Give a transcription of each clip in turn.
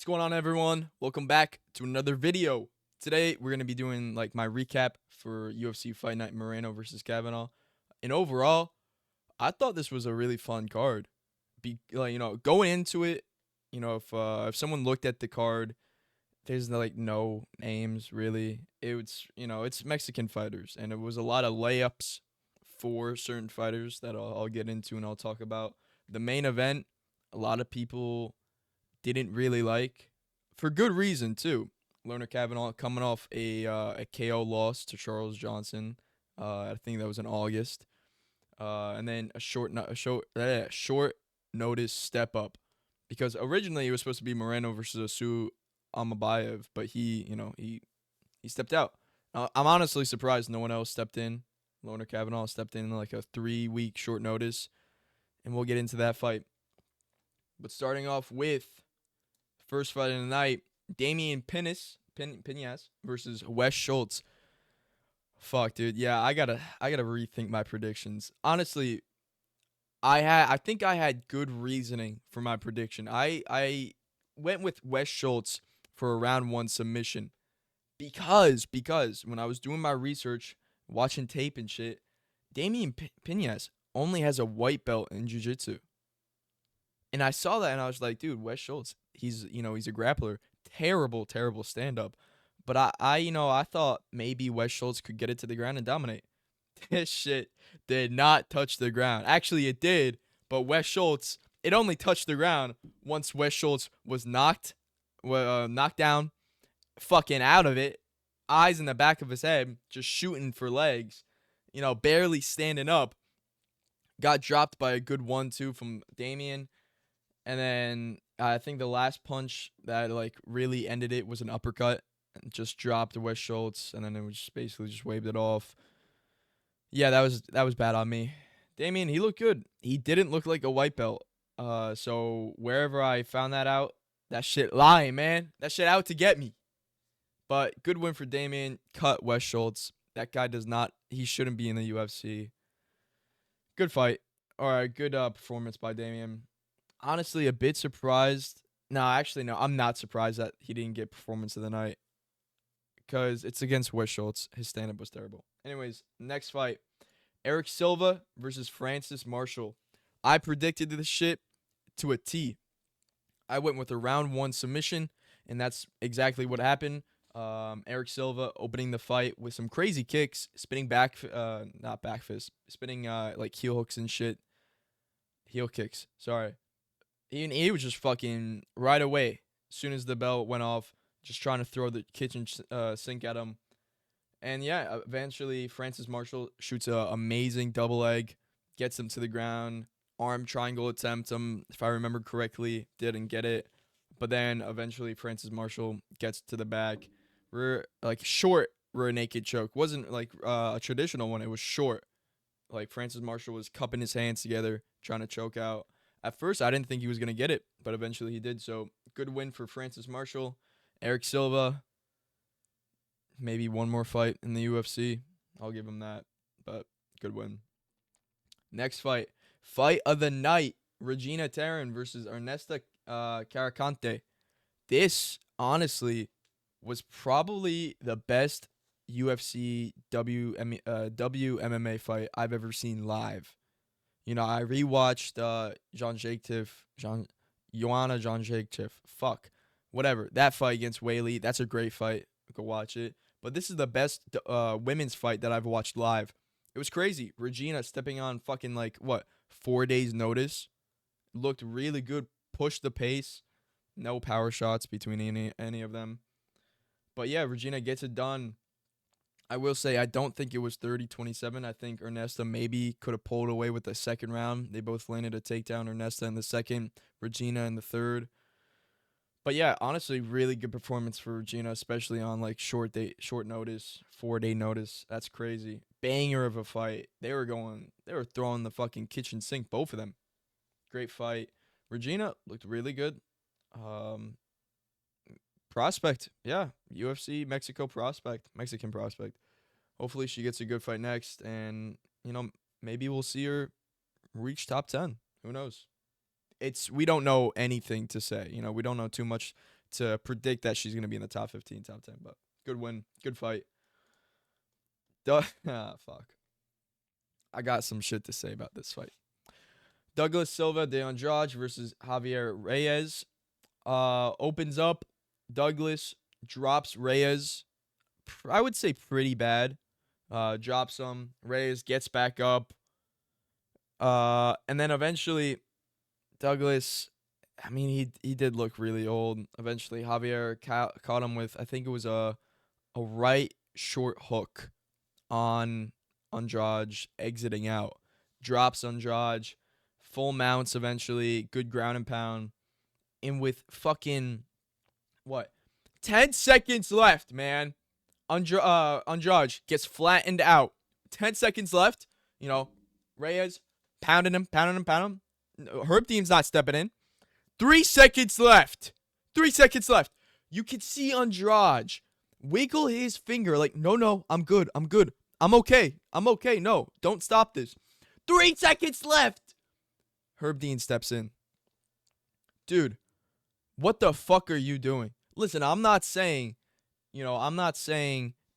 What's going on, everyone? Welcome back to another video. Today we're gonna be doing like my recap for UFC Fight Night Moreno versus Kavanagh. And overall, I thought this was a really fun card. Going into it, if someone looked at the card, there's like no names really. It's Mexican fighters, and it was a lot of layups for certain fighters that I'll get into and I'll talk about. The main event, a lot of people didn't really like, for good reason too. Lerner Kavanaugh coming off a KO loss to Charles Johnson. I think that was in August. And then a short notice step up, because originally it was supposed to be Moreno versus Asu Amabayev, but he stepped out. I'm honestly surprised no one else stepped in. Lerner Kavanaugh stepped in like a 3-week short notice, and we'll get into that fight. But starting off with first fight of the night, Damian Pinas versus Wes Schultz. Fuck, dude. Yeah, I gotta rethink my predictions. Honestly, I think I had good reasoning for my prediction. I went with Wes Schultz for a round 1 submission because when I was doing my research, watching tape and shit, Damian Pinas only has a white belt in jiu-jitsu. And I saw that and I was like, dude, Wes Schultz, he's a grappler. Terrible stand up. But I thought maybe Wes Schultz could get it to the ground and dominate. This shit did not touch the ground. Actually, it did, but Wes Schultz, it only touched the ground once Wes Schultz was knocked down, fucking out of it, eyes in the back of his head, just shooting for legs, barely standing up. Got dropped by a good 1-2 from Damian. And then I think the last punch that like really ended it was an uppercut, and just dropped Wes Schultz, and then it was just basically just waved it off. Yeah, that was bad on me. Damian, he looked good. He didn't look like a white belt. So wherever I found that out, that shit lying, man. That shit out to get me. But good win for Damian. Cut Wes Schultz. That guy he shouldn't be in the UFC. Good fight. All right, good performance by Damian. Honestly, a bit surprised. No, actually, no. I'm not surprised that he didn't get performance of the night, because it's against Wes Schultz. His stand-up was terrible. Anyways, next fight. Eric Silva versus Francis Marshall. I predicted this shit to a T. I went with a round 1 submission, and that's exactly what happened. Eric Silva opening the fight with some crazy kicks, spinning not back fist, spinning like heel hooks and shit. Heel kicks, sorry. He was just fucking right away, as soon as the bell went off, just trying to throw the kitchen sink at him. And yeah, eventually Francis Marshall shoots a amazing double leg, gets him to the ground, arm triangle attempt him, if I remember correctly, didn't get it. But then eventually Francis Marshall gets to the back. Short rear naked choke. Wasn't like a traditional one, it was short. Like Francis Marshall was cupping his hands together, trying to choke out. At first, I didn't think he was going to get it, but eventually he did. So, good win for Francis Marshall. Eric Silva, maybe one more fight in the UFC. I'll give him that, but good win. Next fight. Fight of the night. Regina Tarrin versus Ernesta Caracante. This, honestly, was probably the best UFC WMMA fight I've ever seen live. I rewatched Joanna Jędrzejczyk. Fuck. Whatever. That fight against Whaley, that's a great fight. Go watch it. But this is the best women's fight that I've watched live. It was crazy. Regina stepping on fucking 4 days notice. Looked really good. Pushed the pace. No power shots between any of them. But yeah, Regina gets it done. I will say I don't think it was 30-27. I think Ernesta maybe could have pulled away with the second round. They both landed a takedown. Ernesta in the second, Regina in the third. But yeah, honestly, really good performance for Regina, especially on short notice, 4-day notice. That's crazy. Banger of a fight. They were throwing the fucking kitchen sink, both of them. Great fight. Regina looked really good. Prospect, yeah, UFC Mexican prospect. Hopefully she gets a good fight next, and maybe we'll see her reach top 10. Who knows? We don't know anything to say. We don't know too much to predict that she's gonna be in the top 15, top 10. But good win, good fight. Fuck. I got some shit to say about this fight. Douglas Silva de Andrade versus Javier Reyes. Opens up. Douglas drops Reyes. I would say pretty bad. Drops him. Reyes gets back up. And then eventually, Douglas, I mean, he did look really old. Eventually, Javier caught him with, I think it was a right short hook on Andrade exiting out. Drops Andrade. Full mounts eventually. Good ground and pound. And with fucking, 10 seconds left, man. Andrade gets flattened out. 10 seconds left. Reyes pounding him. Herb Dean's not stepping in. 3 seconds left. You can see Andrade wiggle his finger like, no, I'm good. I'm okay. No, don't stop this. 3 seconds left. Herb Dean steps in. Dude, what the fuck are you doing? Listen, I'm not saying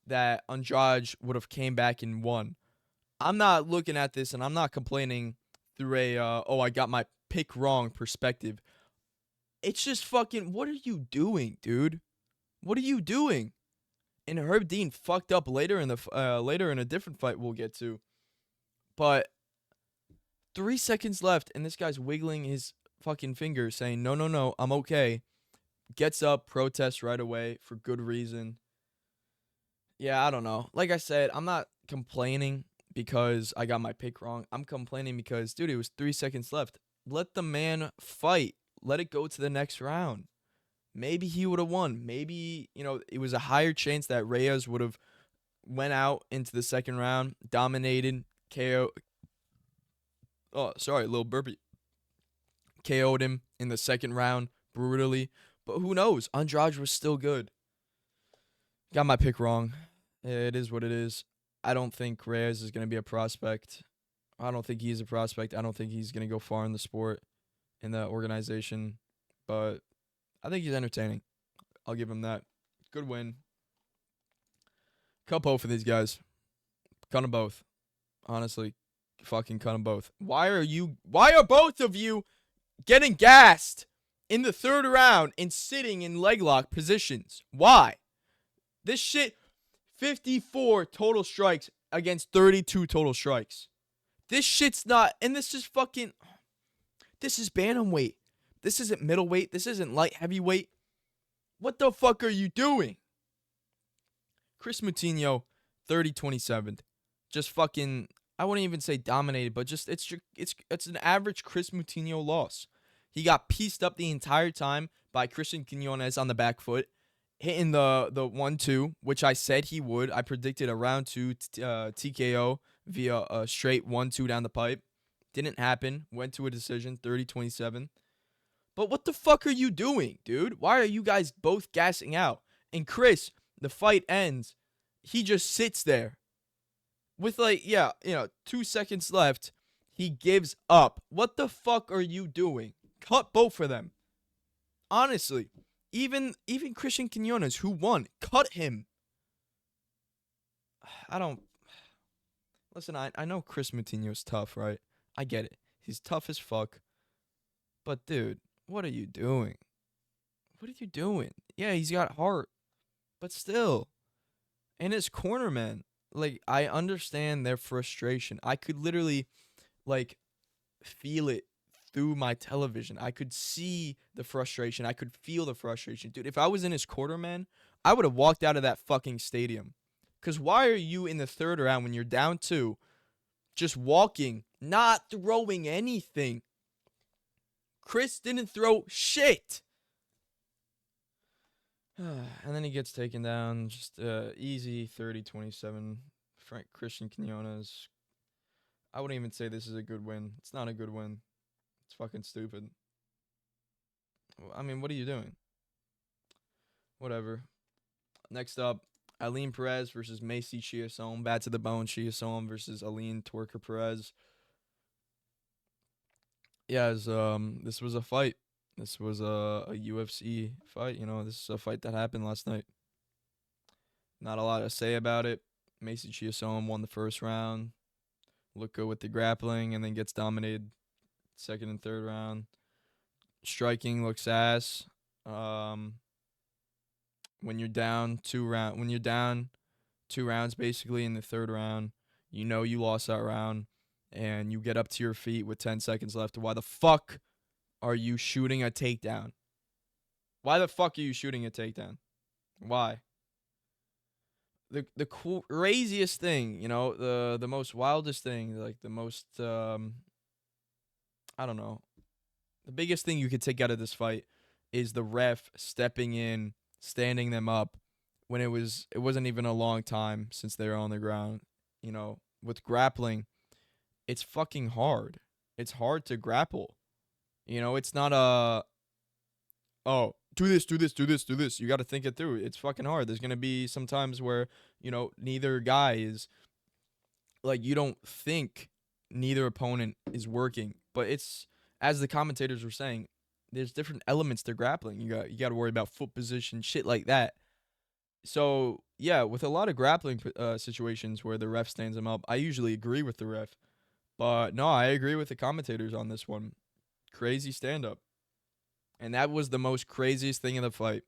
that Andrade would have came back and won. I'm not looking at this and I'm not complaining through I got my pick wrong perspective. It's just fucking, what are you doing, dude? What are you doing? And Herb Dean fucked up later in a different fight we'll get to. But 3 seconds left and this guy's wiggling his fucking finger saying, no, I'm okay. Gets up, protests right away for good reason. Yeah, I don't know. Like I said, I'm not complaining because I got my pick wrong. I'm complaining because, dude, it was 3 seconds left. Let the man fight. Let it go to the next round. Maybe he would have won. Maybe, it was a higher chance that Reyes would have went out into the second round, dominated, KO. Oh, sorry, a little burpee. KO'd him in the second round brutally. But who knows? Andrade was still good. Got my pick wrong. It is what it is. I don't think Reyes is going to be a prospect. I don't think he's a prospect. I don't think he's going to go far in the sport, in the organization. But I think he's entertaining. I'll give him that. Good win. Cup ho for these guys. Cut them both. Honestly, fucking cut them both. Why are both of you getting gassed in the third round and sitting in leg lock positions? Why? This shit, 54 total strikes against 32 total strikes. This shit's not, and this is bantamweight. This isn't middleweight. This isn't light heavyweight. What the fuck are you doing? Chris Moutinho, 30-27. Just fucking, I wouldn't even say dominated, but just it's an average Chris Moutinho loss. He got pieced up the entire time by Christian Quinones on the back foot, hitting the 1-2, which I said he would. I predicted a round 2 TKO via a straight 1-2 down the pipe. Didn't happen. Went to a decision, 30-27. But what the fuck are you doing, dude? Why are you guys both gassing out? And Chris, the fight ends. He just sits there. With 2 seconds left, he gives up. What the fuck are you doing? Cut both of them. Honestly, even Christian Quinones, who won, cut him. Listen, I know Chris Moutinho's tough, right? I get it. He's tough as fuck. But, dude, what are you doing? Yeah, he's got heart. But still. And his corner, man. I understand their frustration. I could literally, feel it through my television. I could see the frustration. I could feel the frustration. Dude, if I was in his corner, man, I would have walked out of that fucking stadium. Because why are you in the third round when you're down 2, just walking, not throwing anything? Chris didn't throw shit. And then he gets taken down. Just easy 30-27. Christian Quinones. I wouldn't even say this is a good win. It's not a good win. It's fucking stupid. I mean, what are you doing? Whatever. Next up, Aline Perez versus Macy Chiasson. Bad to the bone. Chiasson versus Aline Twerker Perez. Yeah, this was a fight. This was a UFC fight. This is a fight that happened last night. Not a lot to say about it. Macy Chiasson won the first round. Looked good with the grappling, and then gets dominated second and third round. Striking looks ass. Um, when you're down when you're down 2 rounds basically in the third round, you lost that round, and you get up to your feet with 10 seconds left. Why the fuck are you shooting a takedown? Why the fuck are you shooting a takedown? Why? The craziest thing, the most wildest thing, like the most I don't know, the biggest thing you could take out of this fight is the ref stepping in, standing them up when it wasn't even a long time since they were on the ground. With grappling, it's fucking hard. It's hard to grapple. It's not a, oh, do this, do this, do this, do this. You got to think it through. It's fucking hard. There's going to be some times where, neither guy is, like, you don't think neither opponent is working. But it's, as the commentators were saying, there's different elements to grappling. You got to worry about foot position, shit like that. So, yeah, with a lot of grappling situations where the ref stands them up, I usually agree with the ref. But no, I agree with the commentators on this one. Crazy stand up. And that was the most craziest thing in the fight.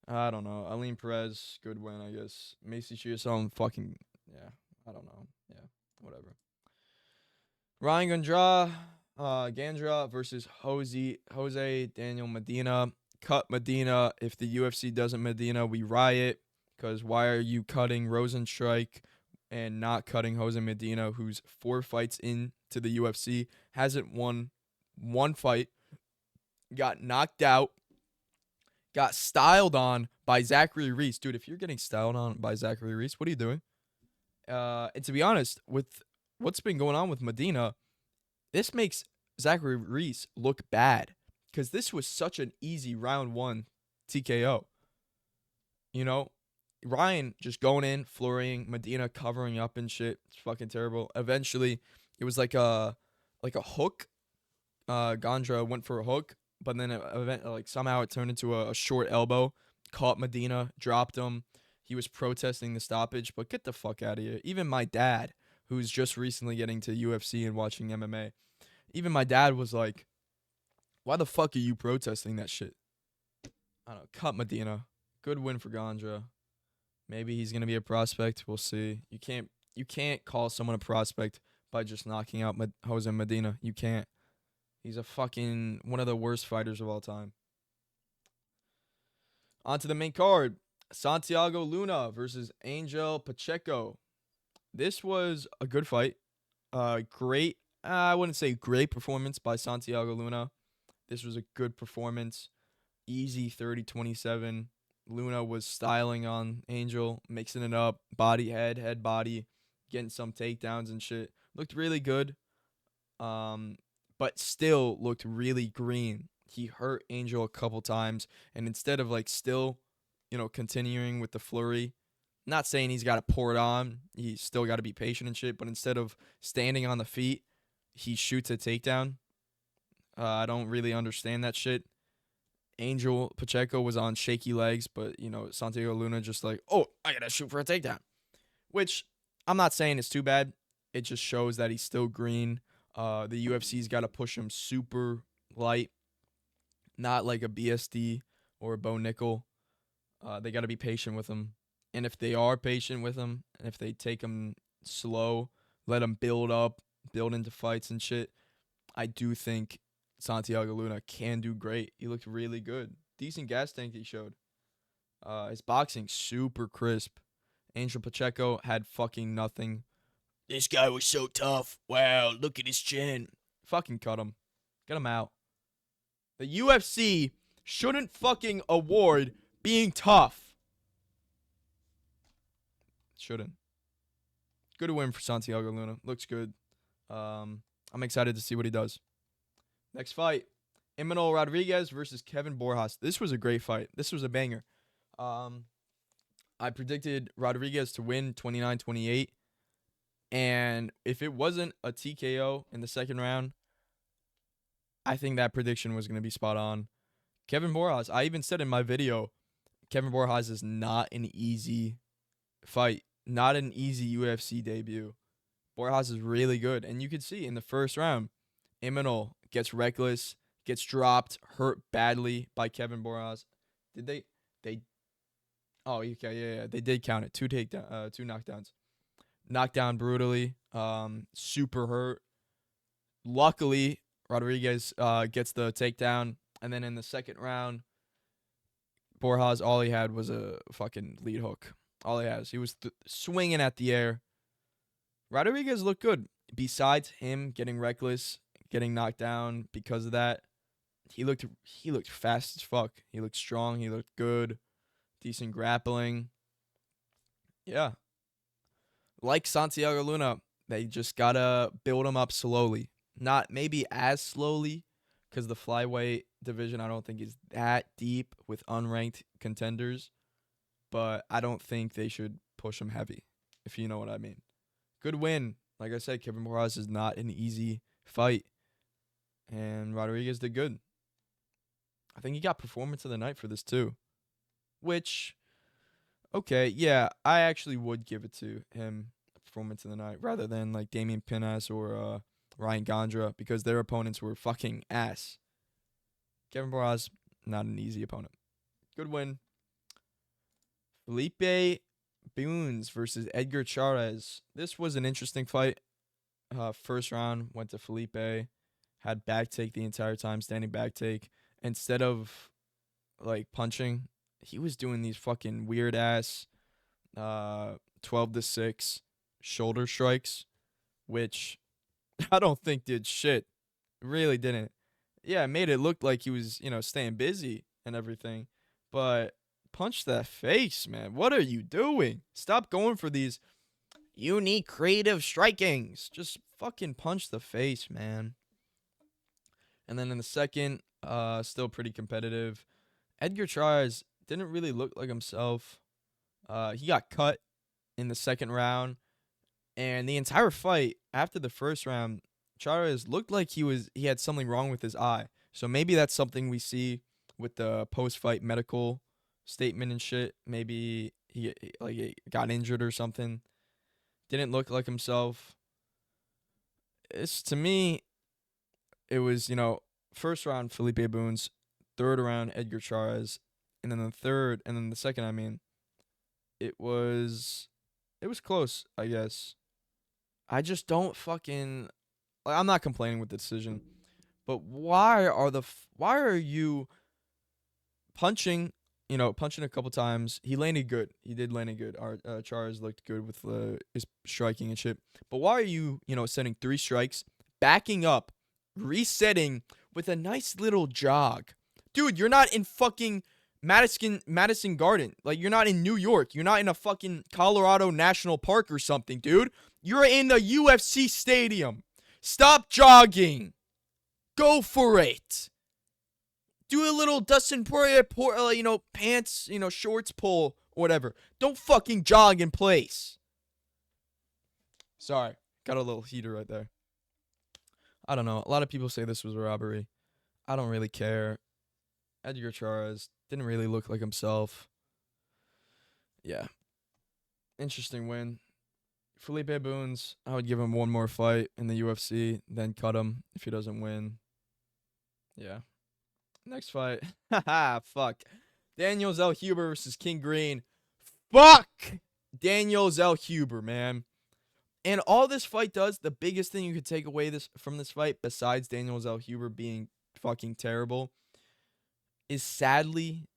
I don't know. Aline Perez, good win, I guess. Macy Chiasson, fucking, yeah, I don't know. Yeah, whatever. Ryan Gandra versus Jose Daniel Medina. Cut Medina. If the UFC doesn't Medina, we riot. Because why are you cutting Rosenstrike and not cutting Jose Medina, who's 4 fights into the UFC, hasn't won one fight, got knocked out, got styled on by Zachary Reese. Dude, if you're getting styled on by Zachary Reese, what are you doing? And to be honest, with what's been going on with Medina, this makes Zachary Reese look bad because this was such an easy round 1 TKO. Ryan just going in, flurrying, Medina covering up and shit. It's fucking terrible. Eventually, it was like a hook. Gandra went for a hook, but then somehow it turned into a short elbow. Caught Medina, dropped him. He was protesting the stoppage, but get the fuck out of here. Even my dad, who's just recently getting to UFC and watching MMA, even my dad was like, why the fuck are you protesting that shit? I don't know. Cut Medina. Good win for Gandra. Maybe he's gonna be a prospect. We'll see. You can't call someone a prospect by just knocking out Jose Medina. You can't. He's a fucking one of the worst fighters of all time. On to the main card. Santiago Luna versus Angel Pacheco. This was a good fight. Great. I wouldn't say great performance by Santiago Luna. This was a good performance. Easy 30-27. Luna was styling on Angel, mixing it up. Body, head, body. Getting some takedowns and shit. Looked really good. But still looked really green. He hurt Angel a couple times. And instead of still, continuing with the flurry, not saying he's got to pour it on. He's still got to be patient and shit. But instead of standing on the feet, he shoots a takedown. I don't really understand that shit. Angel Pacheco was on shaky legs, but, Santiago Luna just oh, I got to shoot for a takedown. Which I'm not saying is too bad. It just shows that he's still green. The UFC's got to push him super light, not like a BSD or a Bo Nickel. They got to be patient with him. And if they are patient with him, and if they take him slow, let him build up, build into fights and shit, I do think Santiago Luna can do great. He looked really good. Decent gas tank he showed. His boxing, super crisp. Angel Pacheco had fucking nothing. This guy was so tough. Wow, look at his chin. Fucking cut him. Get him out. The UFC shouldn't fucking award being tough. Shouldn't. Good win for Santiago Luna. Looks good. I'm excited to see what he does. Next fight. Imanol Rodriguez versus Kevin Borjas. This was a great fight. This was a banger. I predicted Rodriguez to win 29-28. And if it wasn't a TKO in the second round, I think that prediction was going to be spot on. Kevin Borjas, I even said in my video, Kevin Borjas is not an easy fight, not an easy UFC debut. Borjas is really good, and you could see in the first round, Imanol gets reckless, gets dropped, hurt badly by Kevin Borjas. Did they? They. Oh, okay, yeah. They did count it. Two knockdowns. Knocked down brutally. Super hurt. Luckily, Rodriguez gets the takedown, and then in the second round, Borjas, all he had was a fucking lead hook. All he has. He was swinging at the air. Rodriguez looked good. Besides him getting reckless, getting knocked down because of that, he looked fast as fuck. He looked strong. He looked good. Decent grappling. Yeah. Like Santiago Luna, they just gotta build him up slowly. Not maybe as slowly, because the flyweight division I don't think is that deep with unranked contenders. But I don't think they should push him heavy, if you know what I mean. Good win. Like I said, Kevin Borjas is not an easy fight. And Rodriguez did good. I think he got performance of the night for this too. Which, okay, yeah, I actually would give it to him, performance of the night, rather than like Damian Pinas or Ryan Gondra, because their opponents were fucking ass. Kevin Borjas, not an easy opponent. Good win. Felipe Bunes versus Edgar Chairez. This was an interesting fight. First round went to Felipe. Had back take the entire time, standing back take. Instead of like punching, he was doing these fucking weird ass 12-6 shoulder strikes, which I don't think did shit. Really didn't. Yeah, it made it look like he was, staying busy and everything. But punch that face, man. What are you doing? Stop going for these unique creative strikings. Just fucking punch the face, man. And then in the second, still pretty competitive. Edgar Chairez didn't really look like himself. He got cut in the second round. And the entire fight, after the first round, Chairez looked like he had something wrong with his eye. So maybe that's something we see with the post-fight medical statement and shit. Maybe he got injured or something. Didn't look like himself. To me, it was, first round Felipe Bunes, third round Edgar Chairez, and then the second, it was close, I guess. I just don't fucking, I'm not complaining with the decision, but why are you punching a couple times? He landed good. He did land it good. Chairez looked good with his striking and shit. But why are you, sending 3 strikes, backing up, resetting with a nice little jog? Dude, you're not in fucking Madison Garden. Like, you're not in New York. You're not in a fucking Colorado National Park or something, dude. You're in the UFC stadium. Stop jogging. Go for it. Do a little Dustin Poirier, pants, shorts pull, whatever. Don't fucking jog in place. Sorry. Got a little heater right there. I don't know. A lot of people say this was a robbery. I don't really care. Edgar Chairez didn't really look like himself. Yeah. Interesting win. Felipe Bunes, I would give him one more fight in the UFC, then cut him if he doesn't win. Yeah. Next fight. Haha, fuck. Daniel Zellhuber versus King Green. Fuck! Daniel Zellhuber, man. And all this fight does, the biggest thing you could take away from this fight, besides Daniel Zellhuber being fucking terrible, is sadly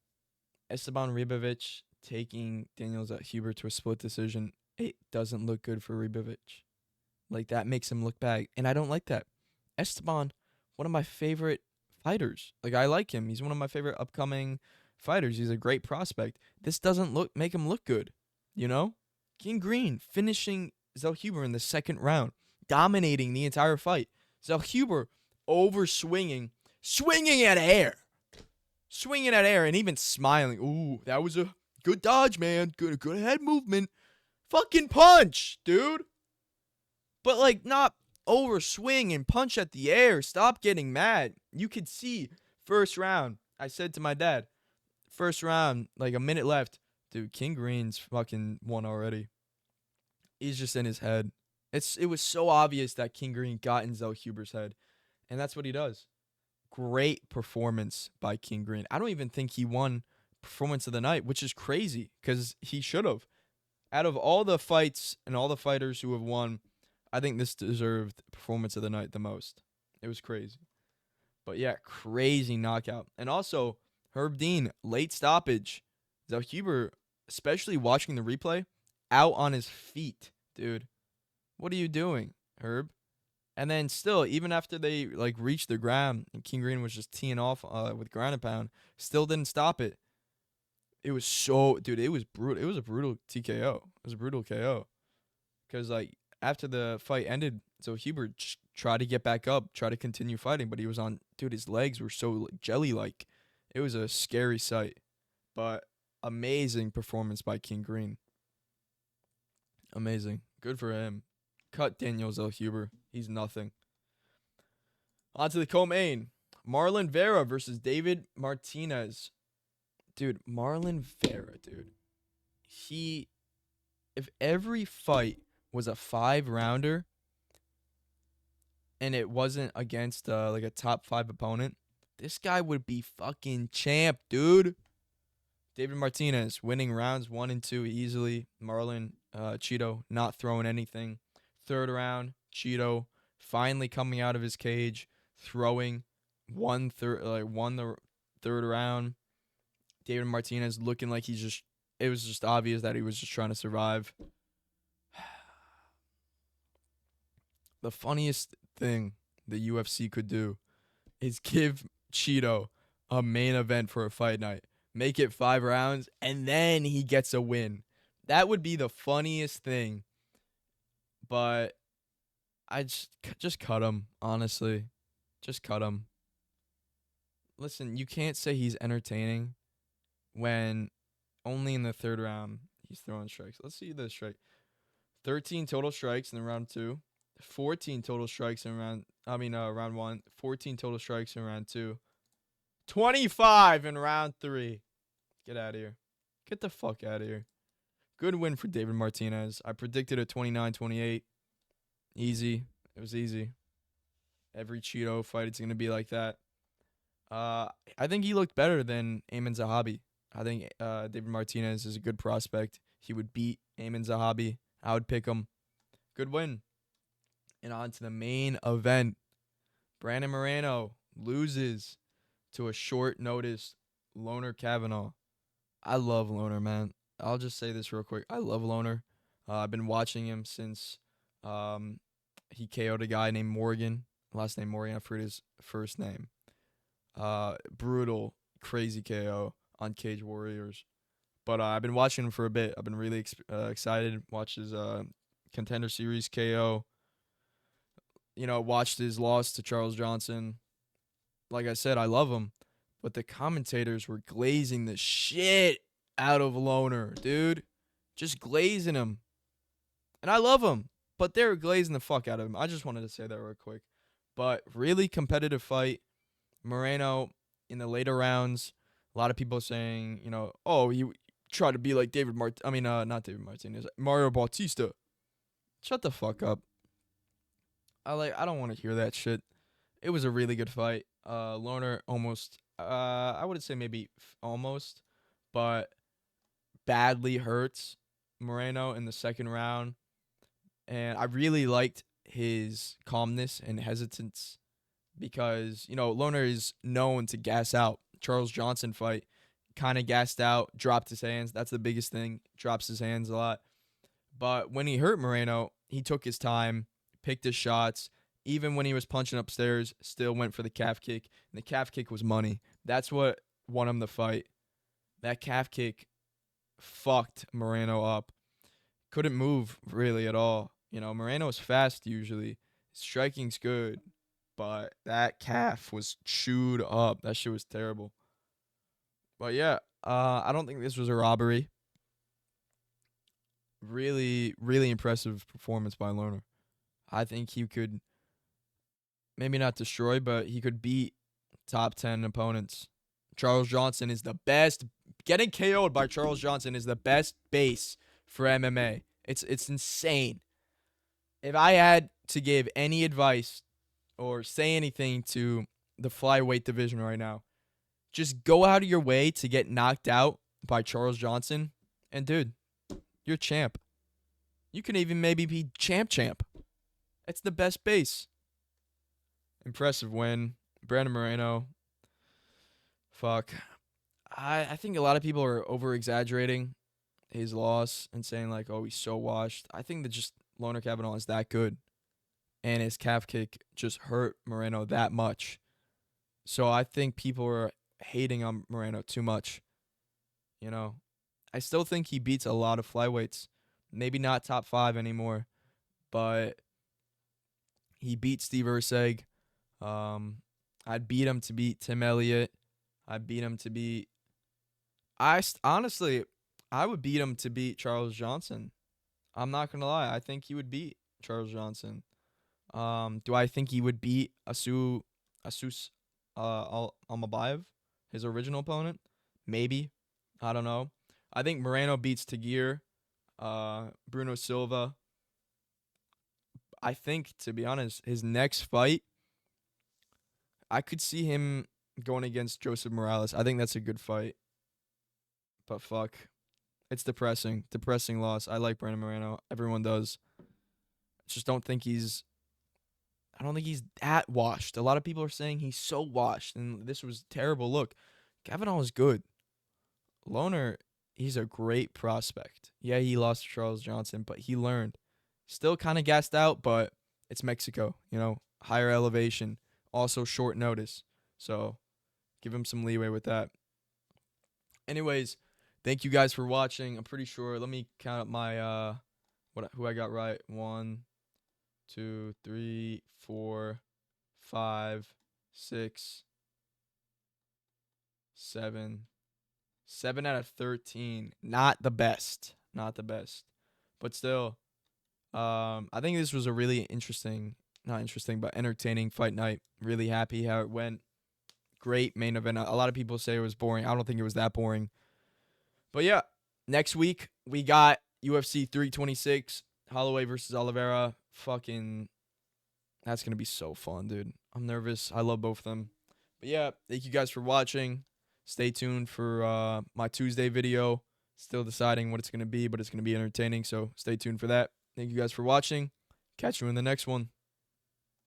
Esteban Ribovic taking Daniel Zellhuber to a split decision. It doesn't look good for Ribovic. Like, that makes him look bad. And I don't like that. Esteban, one of my favorite fighters. Like, I like him. He's one of my favorite upcoming fighters. He's a great prospect. This doesn't make him look good, King Green finishing Zellhuber in the second round, dominating the entire fight. Zellhuber swinging at air, and even smiling. Ooh, that was a good dodge, man. Good head movement. Fucking punch, dude. But, like, not overswing and punch at the air. Stop getting mad. You could see first round. I said to my dad, first round, like a minute left. Dude, King Green's fucking won already. He's just in his head. It was so obvious that King Green got in Zellhuber's head. And that's what he does. Great performance by King Green. I don't even think he won performance of the night, which is crazy because he should have. Out of all the fights and all the fighters who have won, I think this deserved performance of the night the most. It was crazy. But yeah, crazy knockout. And also, Herb Dean, late stoppage. Zellhuber, especially watching the replay, out on his feet, dude. What are you doing, Herb? And then still, even after they like reached the ground and King Green was just teeing off with ground and pound, still didn't stop it. It was so, dude, it was brutal. It was a brutal TKO. It was a brutal KO. Because like after the fight ended, so Hubert tried to get back up, try to continue fighting, but he was on, dude, his legs were so like, jelly-like. It was a scary sight. But amazing performance by King Green. Amazing. Good for him. Cut Daniel Zellhuber. He's nothing. On to the co-main. Marlon Vera versus David Martinez. Dude, Marlon Vera, dude. If every fight was a 5-rounder and it wasn't against like a top 5 opponent, this guy would be fucking champ, dude. David Martinez winning rounds 1 and 2 easily. Marlon Cheeto not throwing anything. Third round, Cheeto finally coming out of his cage, throwing won the third round. David Martinez looking like it was just obvious that he was just trying to survive. The funniest thing the UFC could do is give Cheeto a main event for a fight night. Make it 5 rounds, and then he gets a win. That would be the funniest thing. But I just cut him, honestly. Just cut him. Listen, you can't say he's entertaining when only in the third round he's throwing strikes. Let's see the strike. 13 total strikes in round 2. 14 total strikes in round 1. 14 total strikes in round 2. 25 in round 3. Get out of here. Get the fuck out of here. Good win for David Martinez. I predicted a 29-28. Easy. It was easy. Every Cheeto fight, it's going to be like that. I think he looked better than Amin Zahabi. I think David Martinez is a good prospect. He would beat Amin Zahabi. I would pick him. Good win. And on to the main event. Brandon Moreno loses to a short notice Loner Kavanagh. I love Loner, man. I'll just say this real quick. I love Loner. I've been watching him since he KO'd a guy named Morgan. Last name Morgan. I forget his first name. Brutal, crazy KO on Cage Warriors. But I've been watching him for a bit. I've been really excited. Watched his Contender Series KO. Watched his loss to Charles Johnson. Like I said, I love him. But the commentators were glazing the shit out of Loner, dude. Just glazing him. And I love him. But they were glazing the fuck out of him. I just wanted to say that real quick. But really competitive fight. Moreno in the later rounds. A lot of people saying, oh, he tried to be like not David Martinez. Mario Bautista. Shut the fuck up. I don't want to hear that shit. It was a really good fight. Loner almost, I wouldn't say maybe almost, but badly hurts Moreno in the second round. And I really liked his calmness and hesitance because, Loner is known to gas out. Charles Johnson fight, kind of gassed out, dropped his hands. That's the biggest thing. Drops his hands a lot. But when he hurt Moreno, he took his time, picked his shots. Even when he was punching upstairs, still went for the calf kick. And the calf kick was money. That's what won him the fight. That calf kick fucked Moreno up. Couldn't move really at all. Moreno's fast usually. Striking's good. But that calf was chewed up. That shit was terrible. But yeah, I don't think this was a robbery. Really, really impressive performance by Loner. I think he could maybe not destroy, but he could beat top 10 opponents. Charles Johnson is the best. Getting KO'd by Charles Johnson is the best base for MMA. It's insane. If I had to give any advice or say anything to the flyweight division right now, just go out of your way to get knocked out by Charles Johnson. And dude, you're champ. You can even maybe be champ. It's the best base. Impressive win. Brandon Moreno. Fuck. I think a lot of people are over exaggerating his loss and saying like, oh, he's so washed. I think that just Loner Kavanagh is that good. And his calf kick just hurt Moreno that much. So I think people are hating on Moreno too much. You know, I still think he beats a lot of flyweights. Maybe not top 5 anymore, but he beat Steve Erceg. I'd beat him to beat Tim Elliott. I'd beat him to beat. Honestly, I would beat him to beat Charles Johnson. I'm not gonna lie. I think he would beat Charles Johnson. Do I think he would beat Asus Almabayev, his original opponent? Maybe. I don't know. I think Moreno beats Tagir, Bruno Silva. I think, to be honest, his next fight, I could see him going against Joseph Morales. I think that's a good fight. But fuck. It's depressing. Depressing loss. I like Brandon Moreno. Everyone does. Just don't think he's I don't think he's that washed. A lot of people are saying he's so washed, and this was terrible. Look, Kavanagh was good. Loner, he's a great prospect. Yeah, he lost to Charles Johnson, but he learned. Still kind of gassed out, but it's Mexico, higher elevation, also short notice. So give him some leeway with that. Anyways, thank you guys for watching. I'm pretty sure. Let me count up my who I got right. 1, 2, 3, 4, 5, 6, 7. 7 out of 13. Not the best. Not the best. But still, I think this was a really not interesting, but entertaining fight night. Really happy how it went. Great main event. A lot of people say it was boring. I don't think it was that boring. But yeah, next week we got UFC 326, Holloway versus Oliveira. Fucking, that's going to be so fun, dude. I'm nervous. I love both of them. But yeah, thank you guys for watching. Stay tuned for my Tuesday video. Still deciding what it's going to be, but it's going to be entertaining, so stay tuned for that. Thank you guys for watching. Catch you in the next one.